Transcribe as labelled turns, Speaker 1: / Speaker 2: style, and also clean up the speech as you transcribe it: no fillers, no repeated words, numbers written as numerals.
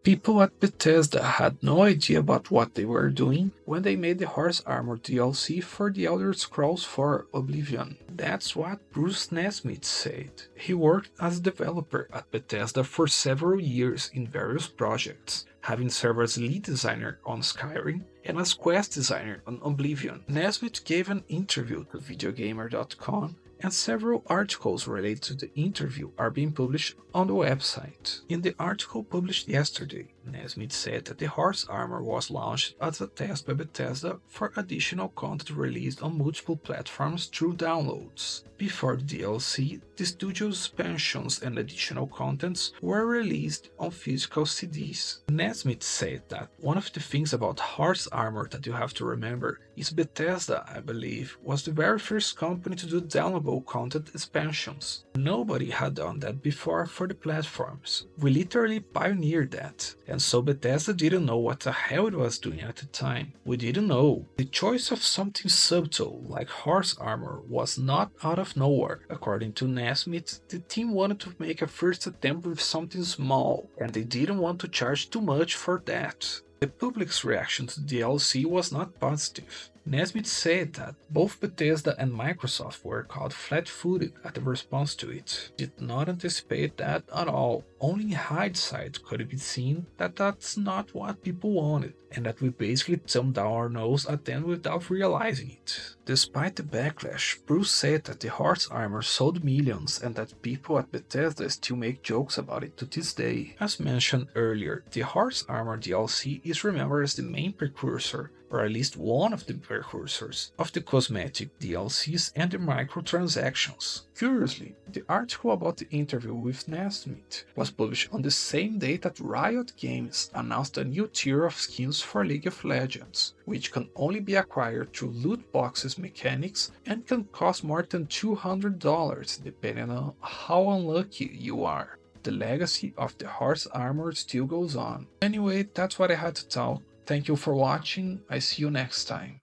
Speaker 1: People at Bethesda had no idea about what they were doing when they made the Horse Armor DLC for The Elder Scrolls 4 Oblivion. That's what Bruce Nesmith said. He worked as a developer at Bethesda for several years in various projects, having served as lead designer on Skyrim and as quest designer on Oblivion. Nesmith gave an interview to videogamer.com, and several articles related to the interview are being published on the website. In the article published yesterday, Nesmith said that the Horse Armor was launched as a test by Bethesda for additional content released on multiple platforms through downloads. Before the DLC, the studio's expansions and additional contents were released on physical CDs. Nesmith said that one of the things about Horse Armor that you have to remember is Bethesda, I believe, was the very first company to do downloadable content expansions. Nobody had done that before for the platforms. We literally pioneered that, and so Bethesda didn't know what the hell it was doing at the time. We didn't know. The choice of something subtle like Horse Armor was not out of nowhere. According to Nesmith, the team wanted to make a first attempt with something small, and they didn't want to charge too much for that. The public's reaction to the DLC was not positive. Nesmith said that both Bethesda and Microsoft were caught flat-footed at the response to it. Did not anticipate that at all. Only in hindsight could it be seen that that's not what people wanted, and that we basically thumbed down our nose at them without realizing it. Despite the backlash, Bruce said that the Horse Armor sold millions and that people at Bethesda still make jokes about it to this day. As mentioned earlier, the Horse Armor DLC is remembered as the main precursor, or at least one of the precursors, of the cosmetic DLCs and the microtransactions. Curiously, the article about the interview with Nesmith was published on the same day that Riot Games announced a new tier of skins for League of Legends, which can only be acquired through loot boxes mechanics and can cost more than $200 depending on how unlucky you are. The legacy of the Horse Armor still goes on. Anyway, that's what I had to tell. Thank you for watching, I see you next time.